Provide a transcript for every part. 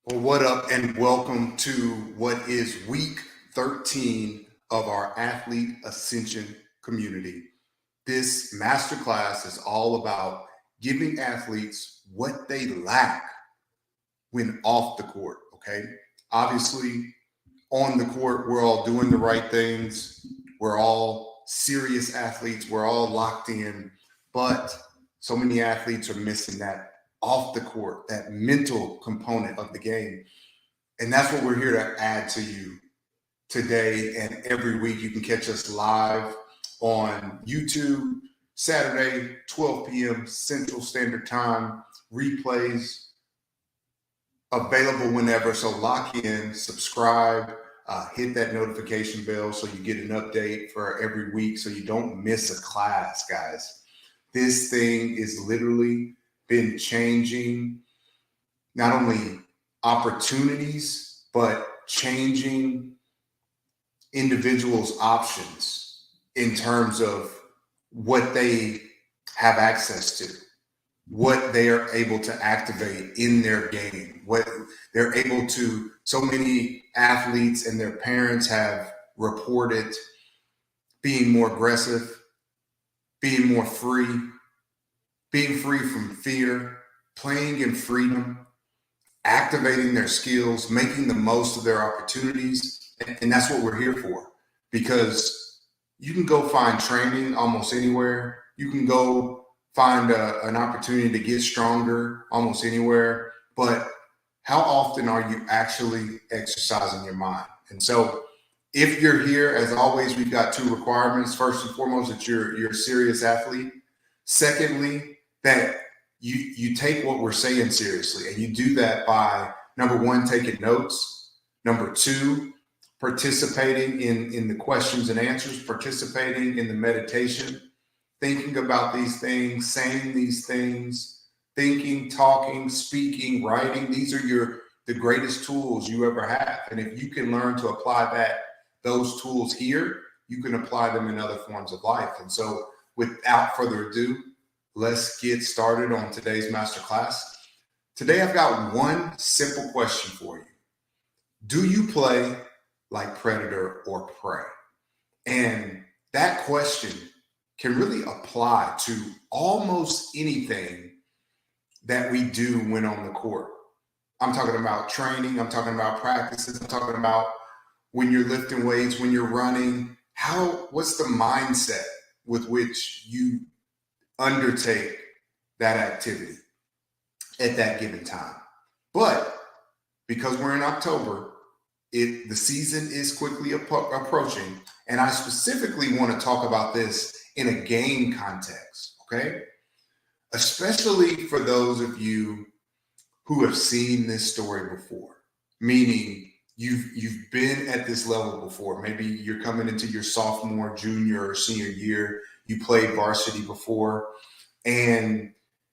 Well, what up, and welcome to what is week 13 of our Athlete Ascension community. This masterclass is all about giving athletes what they lack when off the court, okay? Obviously, on the court, we're all doing the right things. We're all serious athletes. We're all locked in. But so many athletes are missing that off the court, that mental component of the game. And that's what we're here to add to you today and every week. You can catch us live on YouTube, Saturday, 12 p.m. Central Standard Time. Replays available whenever. So lock in, subscribe, hit that notification bell so you get an update for every week so you don't miss a class, guys. This thing is literally been changing not only opportunities, but changing individuals' options in terms of what they have access to, what they are able to activate in their game, what they're able to. So many athletes and their parents have reported being more aggressive, being more free, being free from fear, playing in freedom, activating their skills, making the most of their opportunities. And that's what we're here for, because you can go find training almost anywhere. You can go find an opportunity to get stronger almost anywhere. But how often are you actually exercising your mind? And so if you're here, as always, we've got two requirements. First and foremost, that you're a serious athlete. Secondly, that you take what we're saying seriously, and you do that by, number one, taking notes. Number two, participating in the questions and answers, participating in the meditation, thinking about these things, saying these things, thinking, talking, speaking, writing. These are the greatest tools you ever have. And if you can learn to apply those tools here, you can apply them in other forms of life. And so without further ado, let's get started on today's masterclass. Today, I've got one simple question for you. Do you play like predator or prey? And that question can really apply to almost anything that we do when on the court. I'm talking about training. I'm talking about practices. I'm talking about when you're lifting weights, when you're running. What's the mindset with which you undertake that activity at that given time? But because we're in October, the season is quickly approaching, and I specifically want to talk about this in a game context, okay? Especially for those of you who have seen this story before, meaning you've been at this level before. Maybe you're coming into your sophomore, junior, or senior year. You played varsity before, and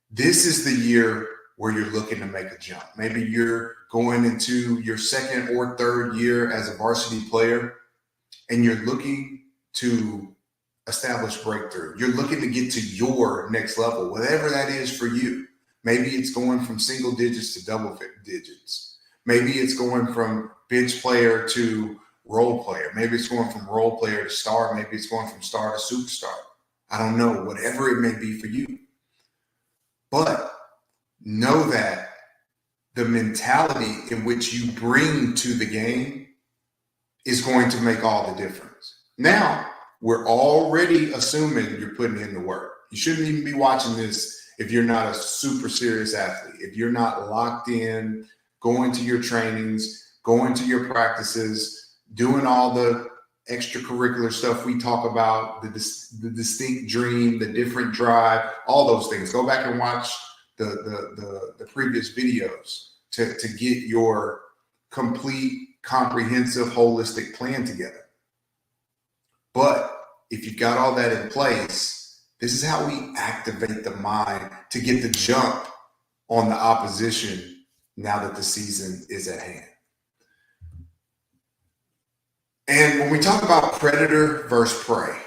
this is the year where you're looking to make a jump. Maybe you're going into your second or third year as a varsity player, and you're looking to establish breakthrough. You're looking to get to your next level, whatever that is for you. Maybe it's going from single digits to double digits. Maybe it's going from bench player to role player. Maybe it's going from role player to star. Maybe it's going from star to superstar. I don't know, whatever it may be for you. But know that the mentality in which you bring to the game is going to make all the difference. Now, we're already assuming you're putting in the work. You shouldn't even be watching this if you're not a super serious athlete, if you're not locked in, going to your trainings, going to your practices, doing all the extracurricular stuff we talk about, the distinct dream, the different drive, all those things. Go back and watch the previous videos to get your complete, comprehensive, holistic plan together. But if you've got all that in place, this is how we activate the mind to get the jump on the opposition now that the season is at hand. And when we talk about predator versus prey,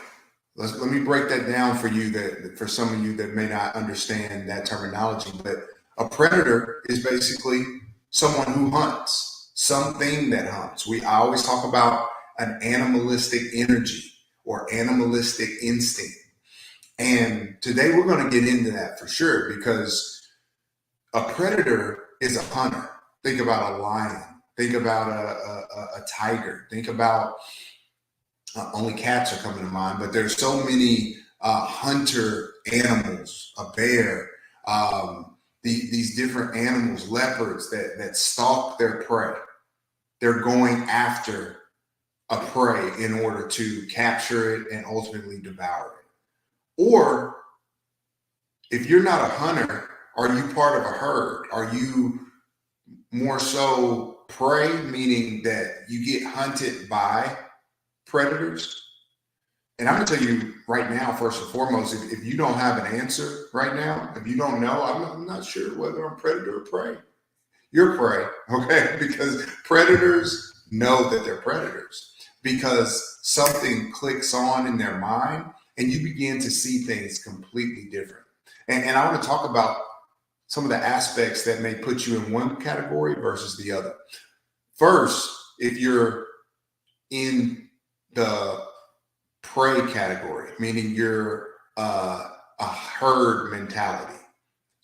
let me break that down for you, that for some of you that may not understand that terminology. But a predator is basically someone who hunts, something that hunts. I always talk about an animalistic energy or animalistic instinct. And today we're going to get into that for sure, because a predator is a hunter. Think about a lion. Think about a tiger. Think about, only cats are coming to mind, but there's so many hunter animals, a bear, these different animals, leopards that stalk their prey. They're going after a prey in order to capture it and ultimately devour it. Or if you're not a hunter, are you part of a herd? Are you more so prey, meaning that you get hunted by predators? And I'm going to tell you right now, first and foremost, if you don't have an answer right now, if you don't know, I'm not sure whether I'm predator or prey. You're prey, okay? Because predators know that they're predators, because something clicks on in their mind and you begin to see things completely different. And I want to talk about some of the aspects that may put you in one category versus the other. First, if you're in the prey category, meaning you're a herd mentality,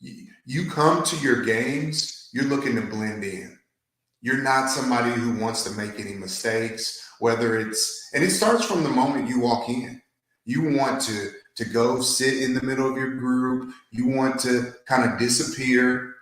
you come to your games, you're looking to blend in. You're not somebody who wants to make any mistakes, whether it's, and it starts from the moment you walk in. You want to go sit in the middle of your group. You want to kind of disappear.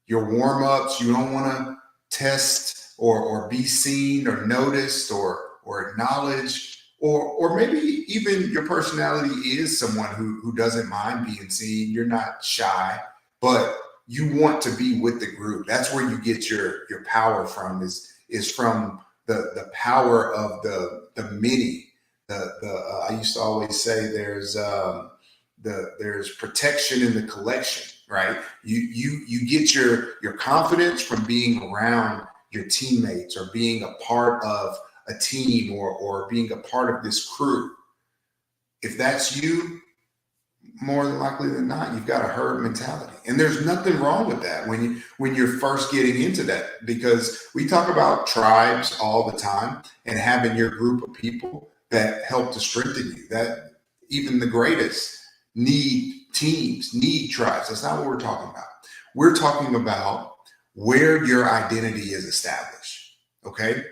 Your warm-ups, you don't want to test or be seen or noticed or acknowledged. Or maybe even your personality is someone who doesn't mind being seen. You're not shy, but you want to be with the group. That's where you get your power from, is from the power of the many. I used to always say there's protection in the collection, right? You get your confidence from being around your teammates or being a part of a team or being a part of this crew. If that's you, more than likely than not, you've got a herd mentality. And there's nothing wrong with that when you're first getting into that, because we talk about tribes all the time and having your group of people that help to strengthen you. That even the greatest need teams, need tribes. That's not what we're talking about. We're talking about where your identity is established. Okay.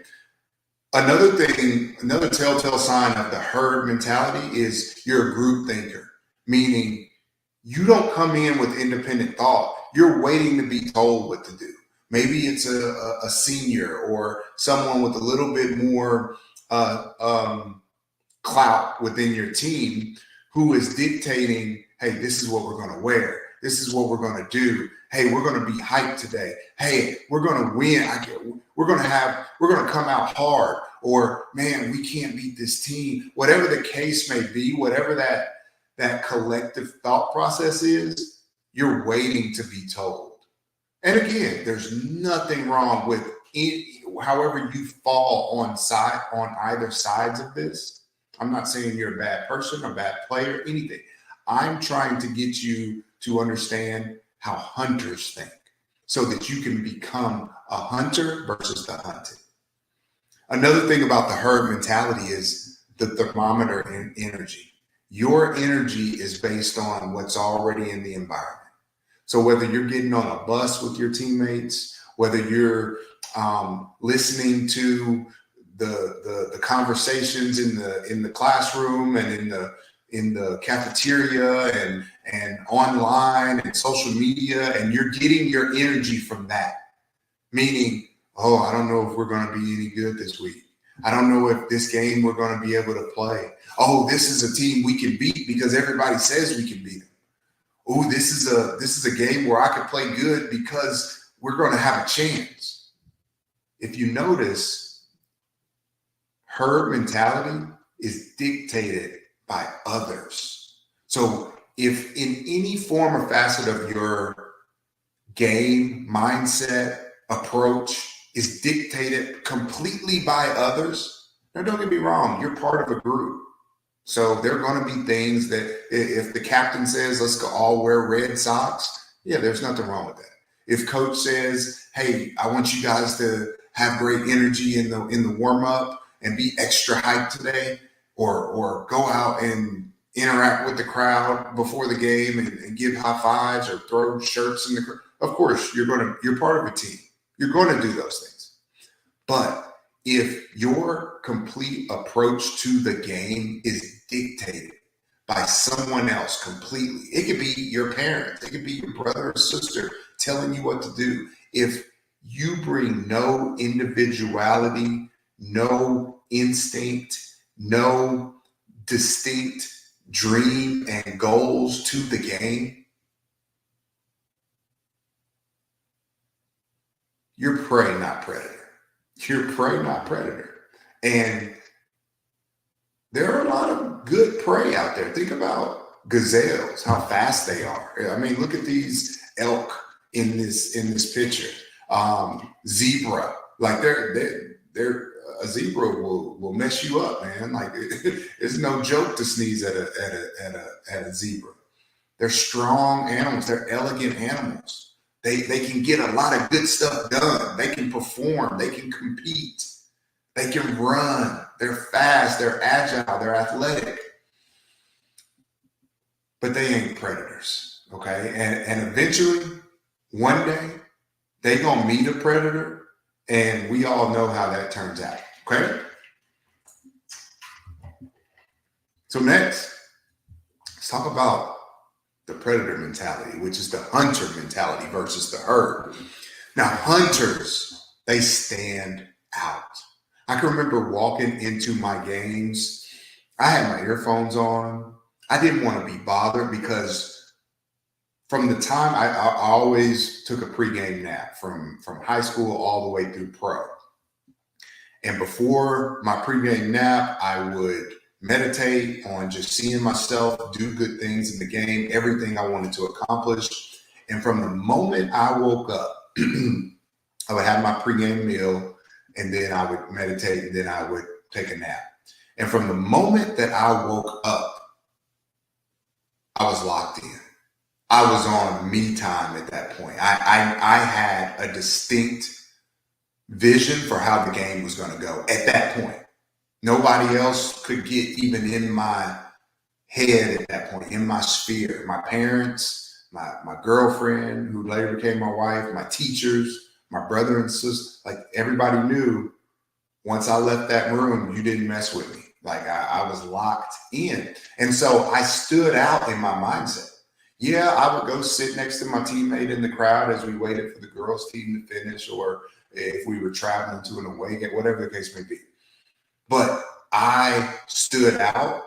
Another telltale sign of the herd mentality is you're a group thinker, meaning you don't come in with independent thought. You're waiting to be told what to do. Maybe it's a senior or someone with a little bit more clout within your team who is dictating, hey, this is what we're going to wear. This is what we're going to do. Hey, we're going to be hyped today. Hey, we're going to win. We're going to come out hard. Or, man, we can't beat this team. Whatever the case may be, whatever that collective thought process is, you're waiting to be told. And again, there's nothing wrong with however you fall on either sides of this. I'm not saying you're a bad person, a bad player, anything. I'm trying to get you to understand how hunters think so that you can become a hunter versus the hunted. Another thing about the herd mentality is the thermometer in energy. Your energy is based on what's already in the environment. So whether you're getting on a bus with your teammates, whether you're listening to the conversations in the classroom and in the cafeteria and online and social media, and you're getting your energy from that. Meaning, oh, I don't know if we're going to be any good this week. I don't know if this game we're going to be able to play. Oh, this is a team we can beat because everybody says we can beat them. Oh, this is a game where I could play good because we're going to have a chance. If you notice, herd mentality is dictated by others. So if in any form or facet of your game, mindset, approach is dictated completely by others, now don't get me wrong, you're part of a group. So there are going to be things that if the captain says, let's go all wear red socks, yeah, there's nothing wrong with that. If coach says, hey, I want you guys to have great energy in the warm up and be extra hyped today, or go out and interact with the crowd before the game and give high fives or throw shirts in the crowd. Of course, you're part of a team. You're going to do those things. But if your complete approach to the game is dictated by someone else completely, it could be your parents, it could be your brother or sister telling you what to do. If you bring no individuality, no instinct, no distinct dream and goals to the game, you're prey, not predator. You're prey, not predator. And there are a lot of good prey out there. Think about gazelles, how fast they are. I mean, look at these elk in this picture. Zebra, like they're a zebra will mess you up, man. Like it's no joke to sneeze at a zebra. They're strong animals. They're elegant animals. They can get a lot of good stuff done. They can perform. They can compete. They can run. They're fast. They're agile. They're athletic. But they ain't predators, okay? And eventually, one day, they gonna meet a predator, and we all know how that turns out, okay? So next, let's talk about the predator mentality, which is the hunter mentality versus the herd. Now, hunters, they stand out. I can remember walking into my games. I had my earphones on. I didn't want to be bothered because from the time I always took a pregame nap from high school all the way through pro. And before my pregame nap, I would meditate on just seeing myself do good things in the game, everything I wanted to accomplish. And from the moment I woke up, I would have my pregame meal, and then I would meditate, and then I would take a nap. And from the moment that I woke up, I was locked in. I was on me time at that point. I had a distinct vision for how the game was going to go at that point. Nobody else could get even in my head at that point, in my sphere. My parents, my girlfriend, who later became my wife, my teachers, my brother and sister, like everybody knew once I left that room, you didn't mess with me. Like I was locked in. And so I stood out in my mindset. Yeah, I would go sit next to my teammate in the crowd as we waited for the girls' team to finish, or if we were traveling to an away game, whatever the case may be. But I stood out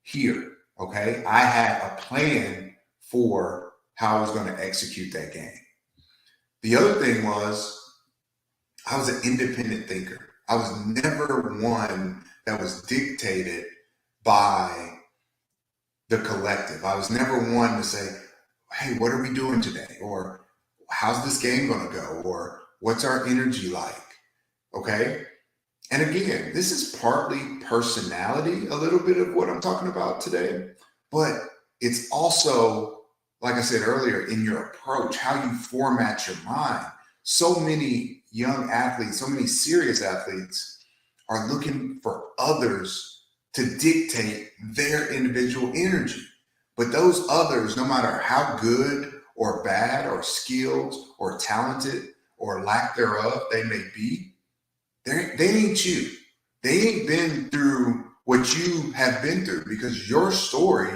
here, okay? I had a plan for how I was going to execute that game. The other thing was I was an independent thinker. I was never one that was dictated by the collective. I was never one to say, hey, what are we doing today? Or how's this game going to go? Or what's our energy like? Okay. And again, this is partly personality, a little bit of what I'm talking about today, but it's also, like I said earlier, in your approach, how you format your mind. So many young athletes, so many serious athletes are looking for others to dictate their individual energy. But those others, no matter how good or bad or skilled or talented or lack thereof they may be, they ain't you. They ain't been through what you have been through, because your story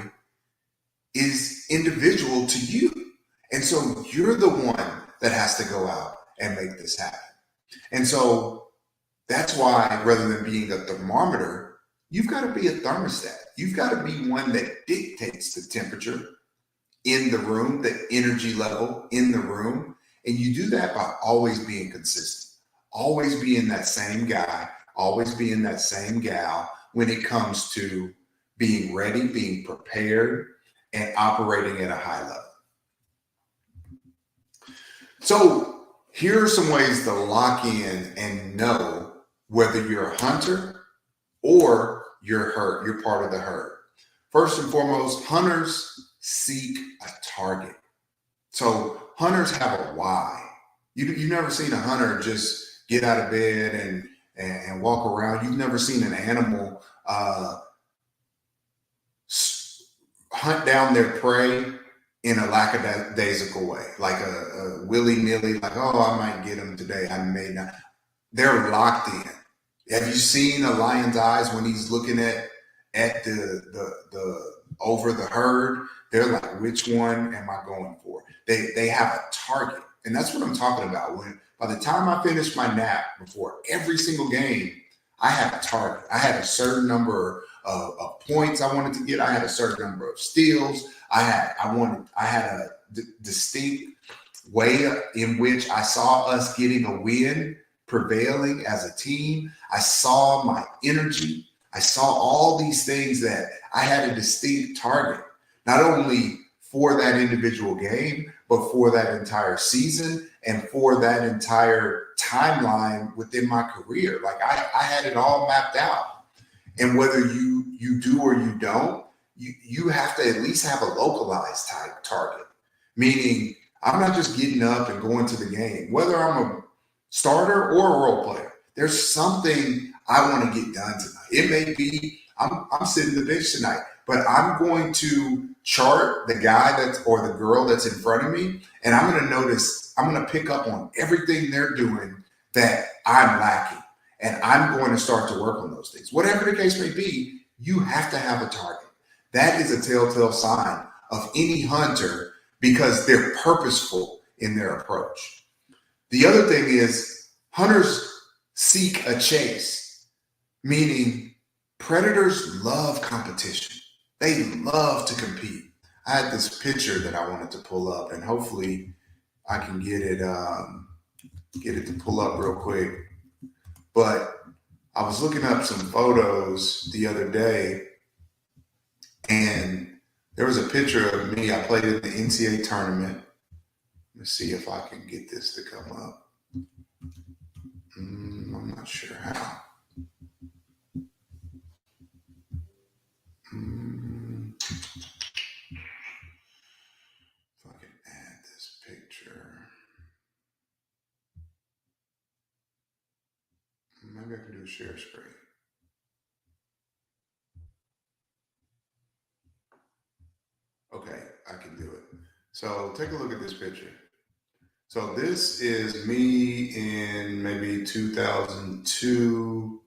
is individual to you. And so you're the one that has to go out and make this happen. And so that's why, rather than being a thermometer, you've got to be a thermostat. You've got to be one that dictates the temperature in the room, the energy level in the room. And you do that by always being consistent, always being that same guy, always being that same gal when it comes to being ready, being prepared, and operating at a high level. So here are some ways to lock in and know whether you're a hunter or you're part of the herd. First and foremost, hunters seek a target. So hunters have a why. You've never seen a hunter just get out of bed and walk around. You've never seen an animal hunt down their prey in a lackadaisical way, like a willy-nilly, like, oh, I might get them today, I may not. They're locked in. Have you seen a lion's eyes when he's looking at the over the herd? They're like, which one am I going for? They have a target, and that's what I'm talking about. When by the time I finish my nap before every single game, I had a target. I had a certain number of points I wanted to get. I had a certain number of steals. I had a distinct way in which I saw us getting a win, prevailing as a team. I saw my energy. I saw all these things that I had a distinct target, not only for that individual game, but for that entire season and for that entire timeline within my career. Like I had it all mapped out. And whether you do or you don't, you have to at least have a localized type target. Meaning, I'm not just getting up and going to the game. Whether I'm a starter or a role player, there's something I want to get done tonight. It may be I'm sitting the bench tonight, but I'm going to chart the guy or the girl that's in front of me, and I'm going to notice, I'm going to pick up on everything they're doing that I'm lacking. And I'm going to start to work on those things. Whatever the case may be, you have to have a target. That is a telltale sign of any hunter because they're purposeful in their approach. The other thing is hunters seek a chase, meaning predators love competition. They love to compete. I had this picture that I wanted to pull up, and hopefully I can get it to pull up real quick. But I was looking up some photos the other day, and there was a picture of me. I played in the NCAA tournament. Let's see if I can get this to come up. I'm not sure how. If I can add this picture. Maybe I can do a share screen. Okay, I can do it. So take a look at this picture. So this is me in maybe 2002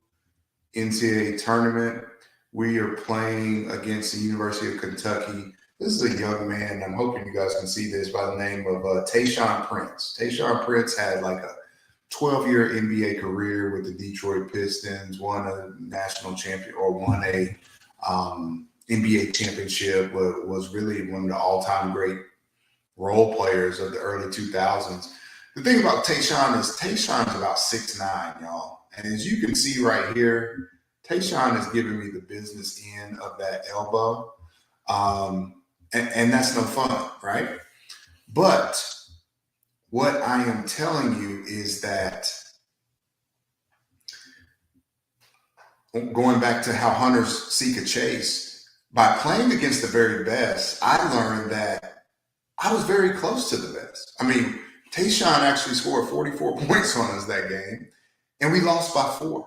NCAA tournament. We are playing against the University of Kentucky. This is a young man. I'm hoping you guys can see this by the name of Tayshaun Prince. Tayshaun Prince had like a 12-year NBA career with the Detroit Pistons, won a national champion or won a NBA championship, was really one of the all-time great role players of the early 2000s. The thing about Tayshaun is Tayshaun's about 6'9", y'all. And as you can see right here, Tayshaun is giving me the business end of that elbow. And that's no fun, right? But what I am telling you is that going back to how hunters seek a chase, by playing against the very best, I learned that I was very close to the best. I mean, Tayshaun actually scored 44 points on us that game, and we lost by 4.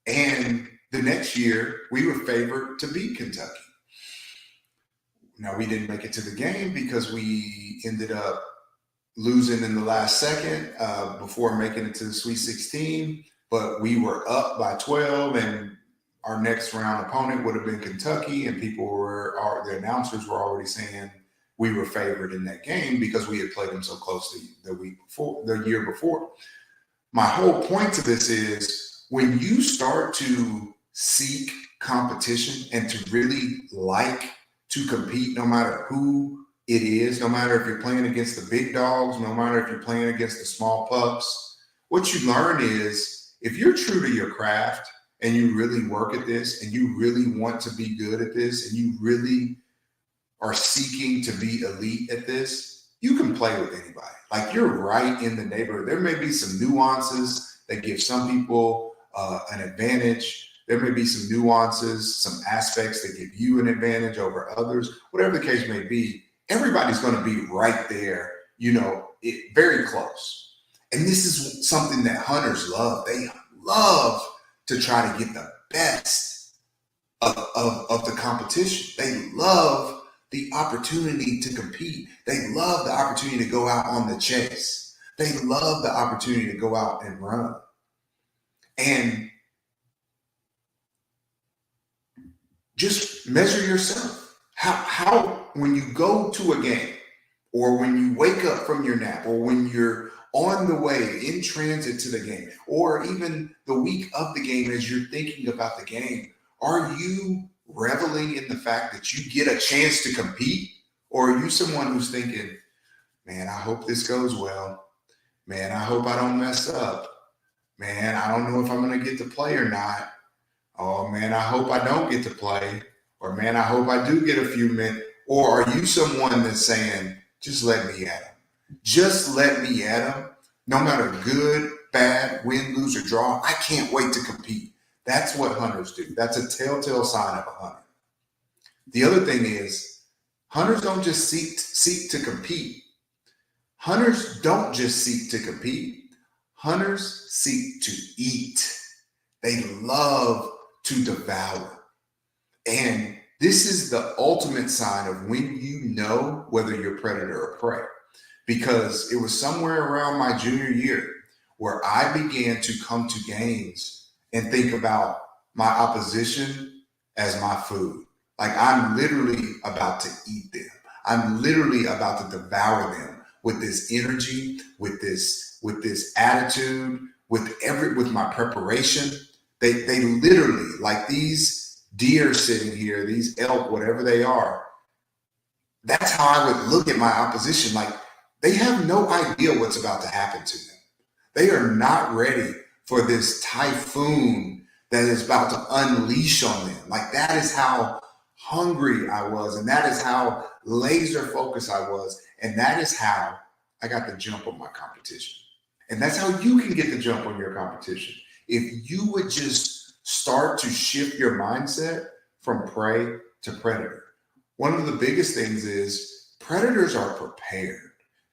And the next year, we were favored to beat Kentucky. Now, we didn't make it to the game because we ended up losing in the last second before making it to the Sweet 16, but we were up by 12, and our next round opponent would have been Kentucky, and the announcers were already saying we were favored in that game because we had played them so closely the year before. My whole point to this is when you start to seek competition and to really like to compete, no matter who it is, no matter if you're playing against the big dogs, no matter if you're playing against the small pups, what you learn is if you're true to your craft and you really work at this and you really want to be good at this and you really are seeking to be elite at this, you can play with anybody. Like, you're right in the neighborhood. There may be some nuances that give some people an advantage. There may be some nuances, some aspects that give you an advantage over others. Whatever the case may be, everybody's going to be right there very close. And this is something that hunters love. They love to try to get the best of the competition. They love the opportunity to compete. They love the opportunity to go out on the chase. They love the opportunity to go out and run. And just measure yourself. How when you go to a game, or when you wake up from your nap, or when you're on the way in transit to the game, or even the week of the game as you're thinking about the game, are you reveling in the fact that you get a chance to compete? Or are you someone who's thinking, man, I hope this goes well. Man, I hope I don't mess up. Man, I don't know if I'm going to get to play or not. Oh, man, I hope I don't get to play. Or, man, I hope I do get a few minutes. Or are you someone that's saying, just let me at them. Just let me at them. No matter good, bad, win, lose, or draw, I can't wait to compete. That's what hunters do. That's a telltale sign of a hunter. The other thing is, hunters don't just seek to compete. Hunters don't just seek to compete. Hunters seek to eat. They love to devour. And this is the ultimate sign of when you know whether you're predator or prey. Because it was somewhere around my junior year where I began to come to games and think about my opposition as my food. Like, I'm literally about to eat them. I'm literally about to devour them with this energy, with this attitude, with my preparation. They literally, like these deer sitting here, these elk, whatever they are, that's how I would look at my opposition. Like, they have no idea what's about to happen to them. They are not ready for this typhoon that is about to unleash on them. Like, that is how hungry I was, and that is how laser focused I was, and that is how I got the jump on my competition. And that's how you can get the jump on your competition. If you would just start to shift your mindset from prey to predator. One of the biggest things is predators are prepared.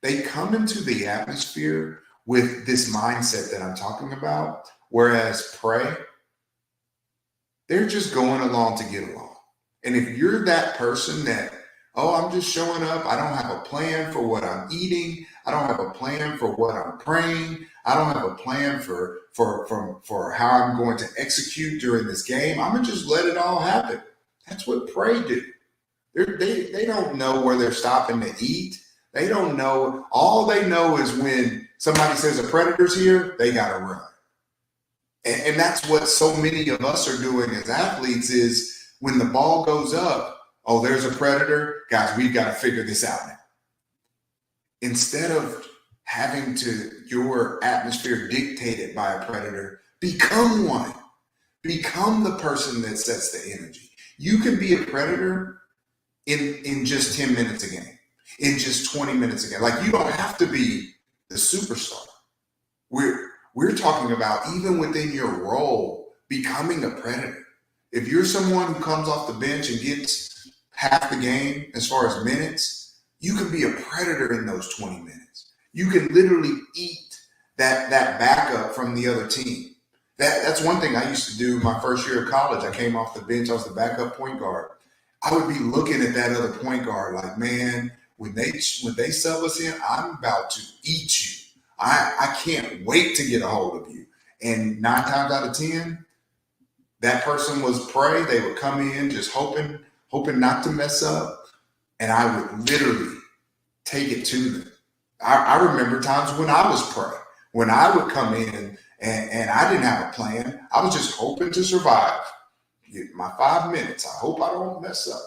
They come into the atmosphere with this mindset that I'm talking about, whereas prey, they're just going along to get along. And if you're that person that, oh, I'm just showing up, I don't have a plan for what I'm eating, I don't have a plan for what I'm praying, I don't have a plan for how I'm going to execute during this game, I'm gonna just let it all happen. That's what prey do. They don't know where they're stopping to eat. They don't know. All they know is when somebody says a predator's here, they gotta run. And that's what so many of us are doing as athletes is when the ball goes up, oh, there's a predator. Guys, we've got to figure this out now. Instead of having your atmosphere dictated by a predator, become one. Become the person that sets the energy. You can be a predator in just 10 minutes a game, in just 20 minutes a game. Like, you don't have to be the superstar. We're talking about even within your role, becoming a predator. If you're someone who comes off the bench and gets half the game as far as minutes, you can be a predator in those 20 minutes. You can literally eat that backup from the other team. That's one thing I used to do my first year of college. I came off the bench. I was the backup point guard. I would be looking at that other point guard like, man, when they sub us in, I'm about to eat you. I can't wait to get a hold of you. And 9 times out of 10, that person was prey. They would come in just hoping not to mess up. And I would literally take it to them. I remember times when I was prey, when I would come in and I didn't have a plan. I was just hoping to survive. Get my 5 minutes. I hope I don't mess up.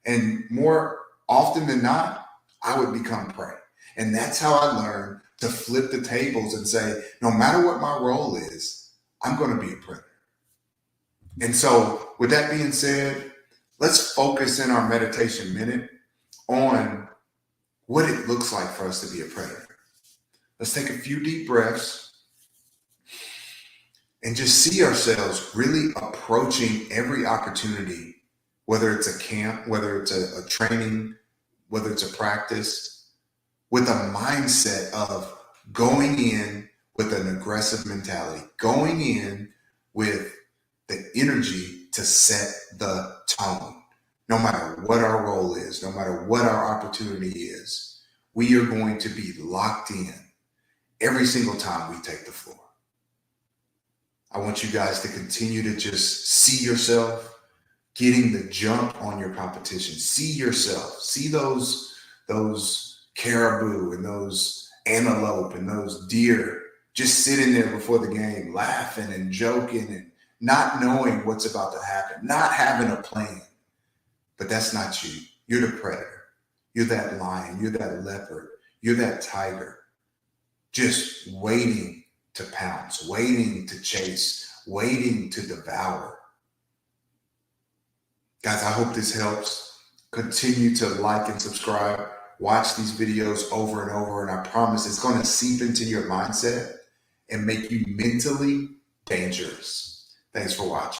And more often than not, I would become prey. And that's how I learned to flip the tables and say, no matter what my role is, I'm going to be a predator. And so with that being said, let's focus in our meditation minute on what it looks like for us to be a predator. Let's take a few deep breaths and just see ourselves really approaching every opportunity, whether it's a camp, whether it's a training, whether it's a practice, with a mindset of going in with an aggressive mentality, going in with the energy to set the tone. No matter what our role is, no matter what our opportunity is, we are going to be locked in every single time we take the floor. I want you guys to continue to just see yourself getting the jump on your competition. See yourself, see those caribou and those antelope and those deer just sitting there before the game, laughing and joking and not knowing what's about to happen, not having a plan. But that's not you. You're the predator. You're that lion. You're that leopard. You're that tiger. Just waiting to pounce, waiting to chase, waiting to devour. Guys, I hope this helps. Continue to like and subscribe. Watch these videos over and over, and I promise it's going to seep into your mindset and make you mentally dangerous. Thanks for watching.